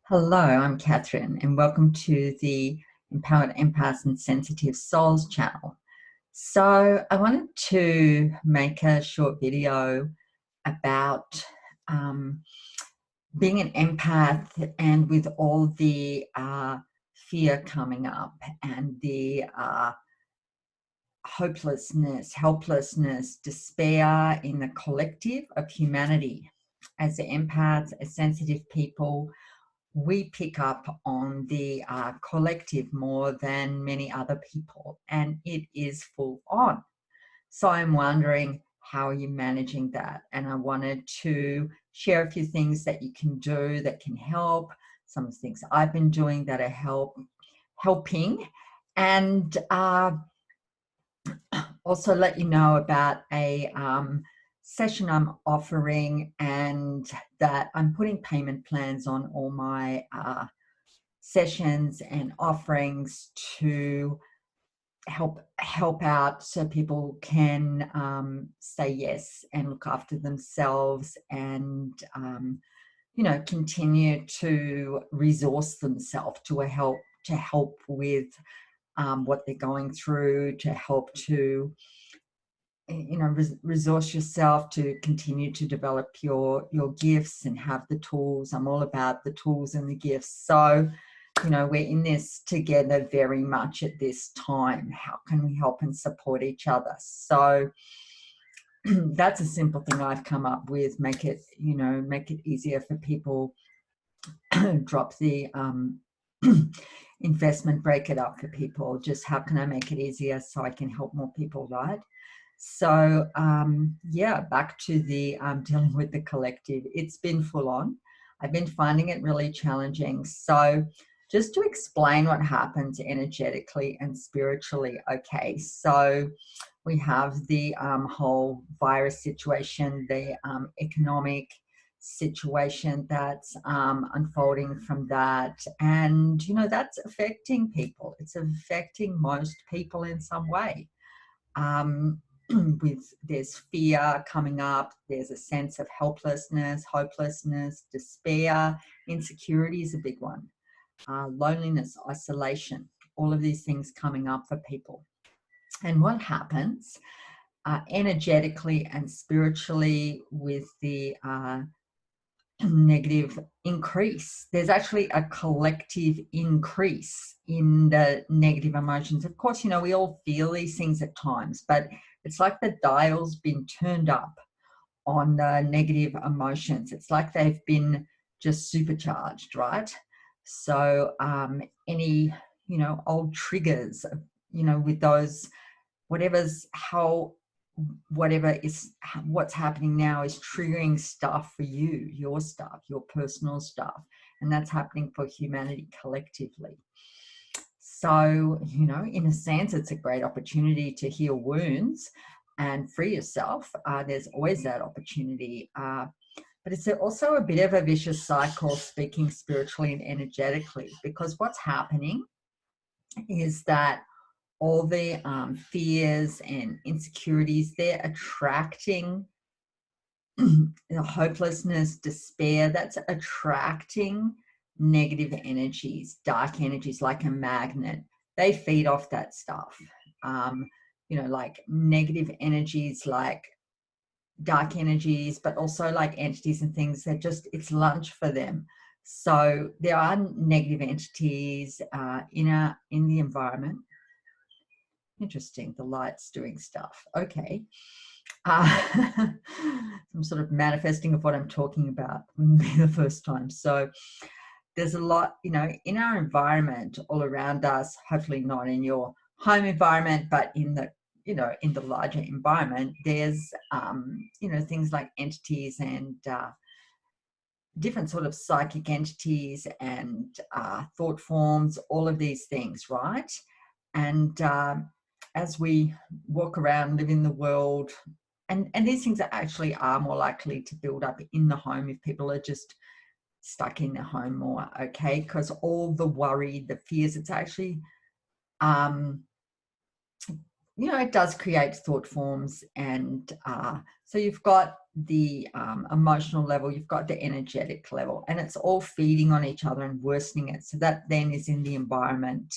Hello, I'm Katherine, and welcome to the Empowered Empaths and Sensitive Souls channel. So I wanted to make a short video about being an empath, and with all the fear coming up and the hopelessness, helplessness, despair in the collective of humanity. As empaths, as sensitive people, we pick up on the collective more than many other people, and it is full on. So I'm wondering, how are you managing that? And I wanted to share a few things that you can do that can help, some of the things I've been doing that are helping, and also let you know about a session I'm offering, and that I'm putting payment plans on all my sessions and offerings to help out so people can say yes and look after themselves, and continue to resource themselves to help with what they're going through, to help to resource yourself to continue to develop your gifts and have the tools. I'm all about the tools and the gifts. So we're in this together very much at this time. How can we help and support each other? So that's a simple thing I've come up with. Make it easier for people. Drop the investment, break it up for people. Just how can I make it easier so I can help more people, right? So back to the dealing with the collective. It's been full on. I've been finding it really challenging. So just to explain what happens energetically and spiritually, okay, so we have the whole virus situation, the economic situation that's unfolding from that, and that's affecting people. It's affecting most people in some way. There's fear coming up, there's a sense of helplessness, hopelessness, despair, insecurity is a big one, loneliness, isolation, all of these things coming up for people. And what happens energetically and spiritually with the negative increase? There's actually a collective increase in the negative emotions. Of course, we all feel these things at times, but it's like the dial's been turned up on the negative emotions. It's like they've been just supercharged, right? So any old triggers, with those, what's happening now is triggering stuff for you, your stuff, your personal stuff, and that's happening for humanity collectively. So in a sense, it's a great opportunity to heal wounds and free yourself. There's always that opportunity, but it's also a bit of a vicious cycle, speaking spiritually and energetically, because what's happening is that all the fears and insecurities, they're attracting hopelessness, despair, that's attracting negative energies, dark energies, like a magnet. They feed off that stuff. Like negative energies, like dark energies, but also like entities and things that it's lunch for them. So there are negative entities in the environment. Interesting, the light's doing stuff. Okay. I'm sort of manifesting of what I'm talking about. Wouldn't be the first time. So there's a lot, in our environment all around us, hopefully not in your home environment, but in the, in the larger environment, there's, things like entities and different sort of psychic entities and thought forms, all of these things, right? And as we walk around, live in the world, and these things are more likely to build up in the home if people are just stuck in their home more, okay? Because all the worry, the fears, it's actually, it does create thought forms. And so you've got the emotional level, you've got the energetic level, and it's all feeding on each other and worsening it. So that then is in the environment,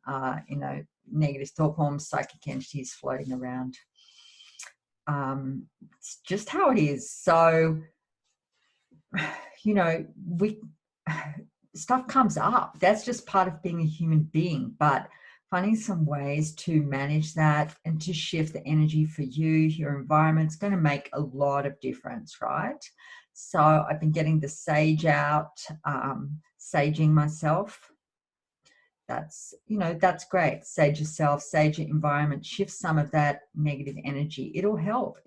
negative thought forms, psychic entities floating around. It's just how it is. So, we stuff comes up. That's just part of being a human being, but finding some ways to manage that and to shift the energy for you, your environment, is going to make a lot of difference, right? So I've been getting the sage out, saging myself. That's great. Sage yourself, sage your environment, shift some of that negative energy. It'll help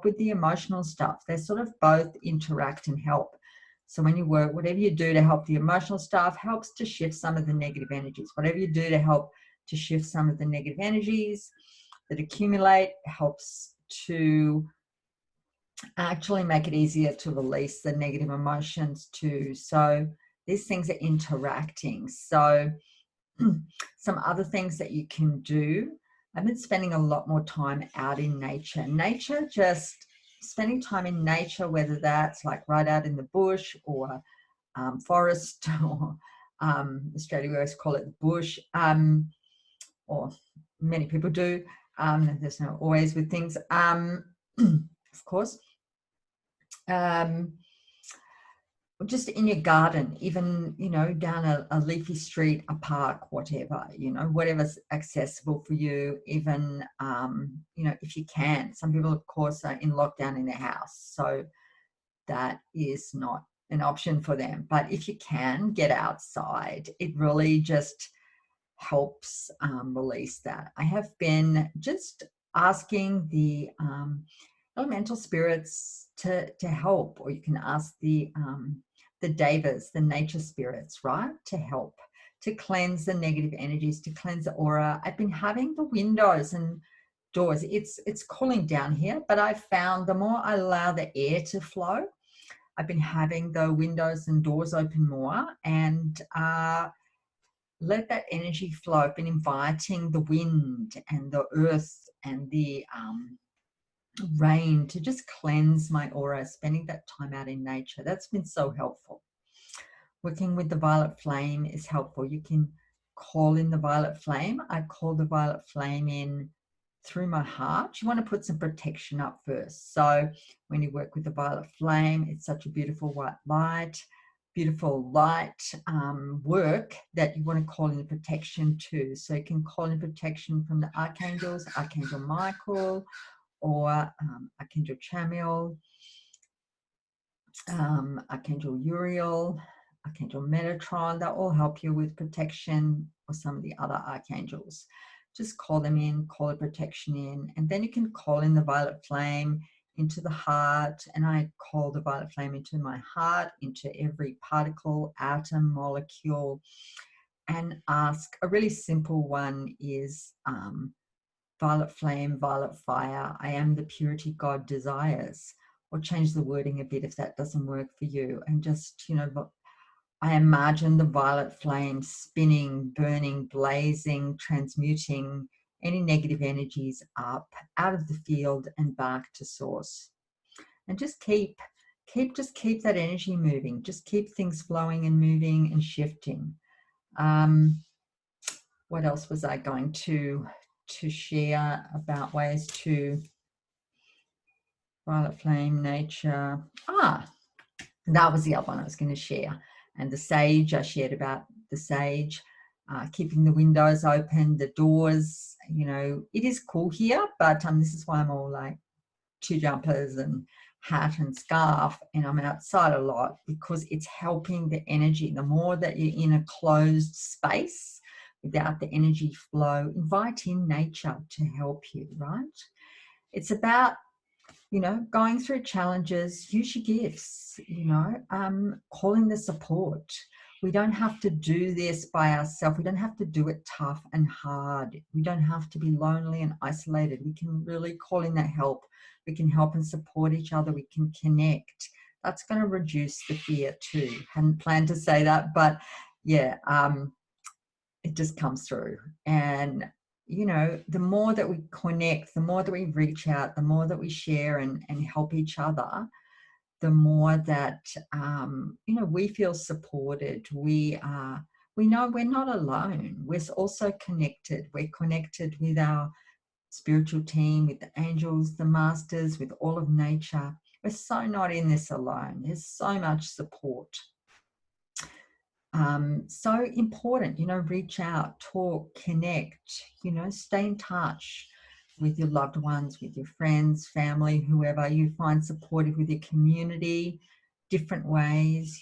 with the emotional stuff. They sort of both interact and help. So when you work, whatever you do to help the emotional stuff helps to shift some of the negative energies. Whatever you do to help to shift some of the negative energies that accumulate helps to actually make it easier to release the negative emotions too. So these things are interacting. So some other things that you can do. I've been spending a lot more time out in nature. Just spending time in nature, whether that's like right out in the bush or forest, or Australia we always call it the bush, or many people do. There's no always with things, of course. Just in your garden, even, down a leafy street, a park, whatever, whatever's accessible for you, even, if you can. Some people, of course, are in lockdown in their house, so that is not an option for them. But if you can get outside, it really just helps release that. I have been just asking the elemental spirits to help, or you can ask the devas, the nature spirits, right, to help, to cleanse the negative energies, to cleanse the aura. I've been having the windows and doors. It's cooling down here, but I've found the more I allow the air to flow, I've been having the windows and doors open more and let that energy flow. I've been inviting the wind and the earth and the rain to just cleanse my aura, spending that time out in nature. That's been so helpful. Working with the violet flame is helpful. You can call in the violet flame. I call the violet flame in through my heart. You want to put some protection up first. So when you work with the violet flame, it's such a beautiful white light, beautiful light work that you want to call in protection too. So you can call in protection from the archangels, Archangel Michael, or Archangel Chamuel, Archangel Uriel, Archangel Metatron. That all help you with protection, or some of the other archangels. Just call them in, call a protection in, and then you can call in the violet flame into the heart. And I call the violet flame into my heart, into every particle, atom, molecule, and ask. A really simple one is violet flame, violet fire, I am the purity God desires. Or change the wording a bit if that doesn't work for you. And just, I imagine the violet flame spinning, burning, blazing, transmuting any negative energies up, out of the field and back to source. And just keep that energy moving. Just keep things flowing and moving and shifting. What else was I going to share about ways to violet flame, nature? That was the other one I was going to share. And the sage, I shared about the sage, keeping the windows open, the doors. It is cool here, but this is why I'm all like 2 jumpers and hat and scarf, and I'm outside a lot, because it's helping the energy. The more that you're in a closed space without the energy flow, invite in nature to help you, right? It's about, going through challenges, use your gifts, calling the support. We don't have to do this by ourselves. We don't have to do it tough and hard. We don't have to be lonely and isolated. We can really call in that help. We can help and support each other. We can connect. That's going to reduce the fear too. Hadn't planned to say that, but yeah, it just comes through. And the more that we connect, the more that we reach out, the more that we share and help each other, the more that, we feel supported. We know we're not alone. We're also connected. We're connected with our spiritual team, with the angels, the masters, with all of nature. We're so not in this alone. There's so much support. So important, reach out, talk, connect, stay in touch with your loved ones, with your friends, family, whoever you find supportive, with your community, different ways,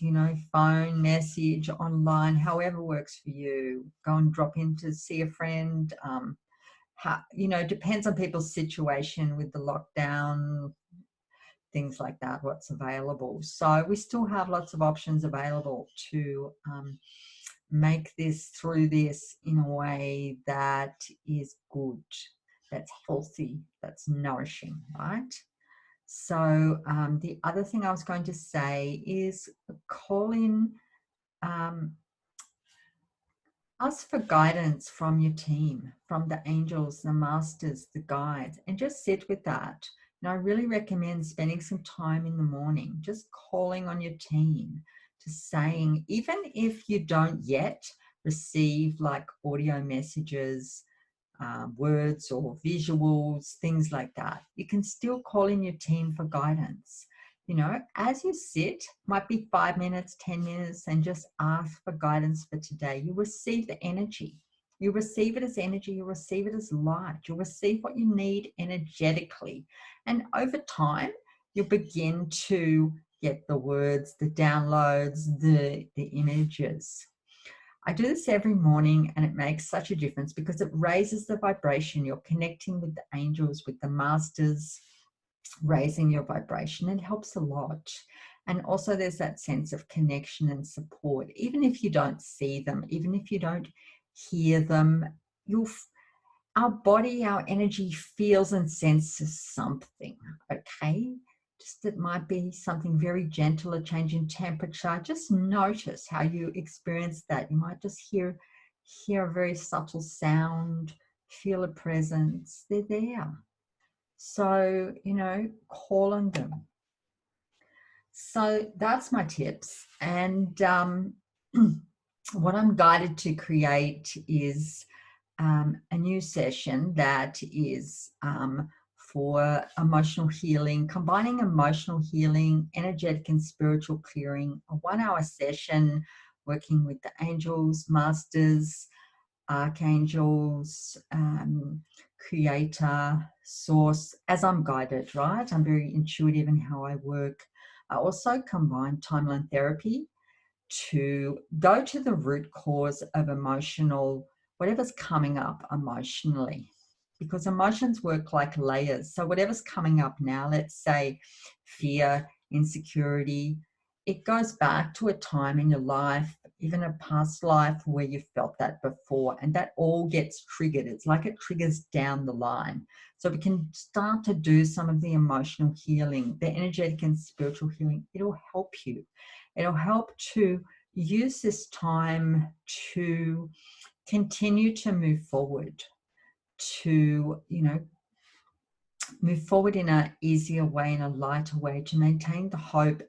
phone, message, online, however works for you. Go and drop in to see a friend. Depends on people's situation with the lockdown, things like that, what's available. So we still have lots of options available to make this through this in a way that is good, that's healthy, that's nourishing, right? So the other thing I was going to say is call in, ask for guidance from your team, from the angels, the masters, the guides, and just sit with that. And I really recommend spending some time in the morning, just calling on your team, just saying, even if you don't yet receive like audio messages, words or visuals, things like that, you can still call in your team for guidance. As you sit, might be 5 minutes, 10 minutes, and just ask for guidance for today. You receive the energy. You receive it as energy. You receive it as light. You'll receive what you need energetically. And over time, you'll begin to get the words, the downloads, the images. I do this every morning, and it makes such a difference because it raises the vibration. You're connecting with the angels, with the masters, raising your vibration. It helps a lot. And also there's that sense of connection and support. Even if you don't see them, even if you don't hear them, our body, our energy feels and senses something, okay? Just it might be something very gentle, a change in temperature. Just notice how you experience that. You might just hear a very subtle sound, feel a presence. They're there. So, call on them. So that's my tips. And what I'm guided to create is a new session that is for emotional healing, combining emotional healing, energetic and spiritual clearing, a 1-hour session working with the angels, masters, archangels, creator, source, as I'm guided, right? I'm very intuitive in how I work. I also combine timeline therapy to go to the root cause of whatever's coming up emotionally, because emotions work like layers. So whatever's coming up now, let's say fear, insecurity, it goes back to a time in your life, even a past life where you felt that before, and that all gets triggered. It's like it triggers down the line. So we can start to do some of the emotional healing, the energetic and spiritual healing. It'll help you. It'll help to use this time to continue to move forward, to, move forward in an easier way, in a lighter way, to maintain the hope.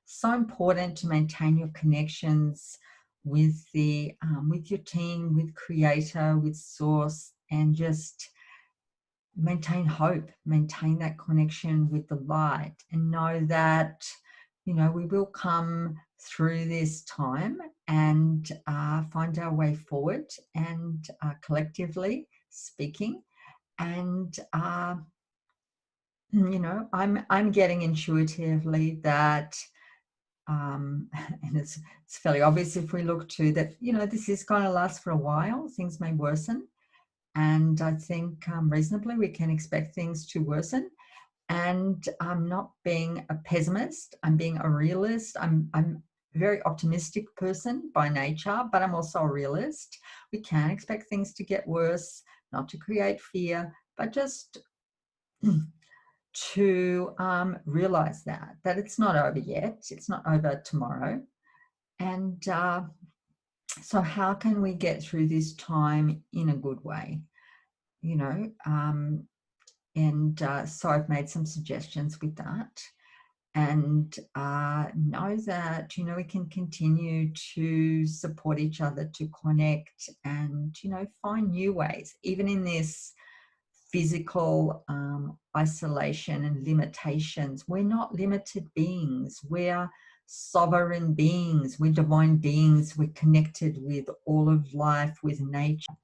So important to maintain your connections with with your team, with creator, with source, and just maintain hope, maintain that connection with the light, and know that, we will come through this time and find our way forward, and collectively speaking. And I'm getting intuitively that, and it's fairly obvious if we look to that, this is going to last for a while. Things may worsen, and I think reasonably we can expect things to worsen. And I'm not being a pessimist. I'm being a realist. I'm a very optimistic person by nature, but I'm also a realist. We can expect things to get worse, not to create fear, but just to realize that it's not over yet. It's not over tomorrow. And so how can we get through this time in a good way? So I've made some suggestions with that. and know that, you know, we can continue to support each other, to connect, and, you know, find new ways, even in this physical isolation and limitations. We're not limited beings. We're sovereign beings. We're divine beings. We're connected with all of life, with nature.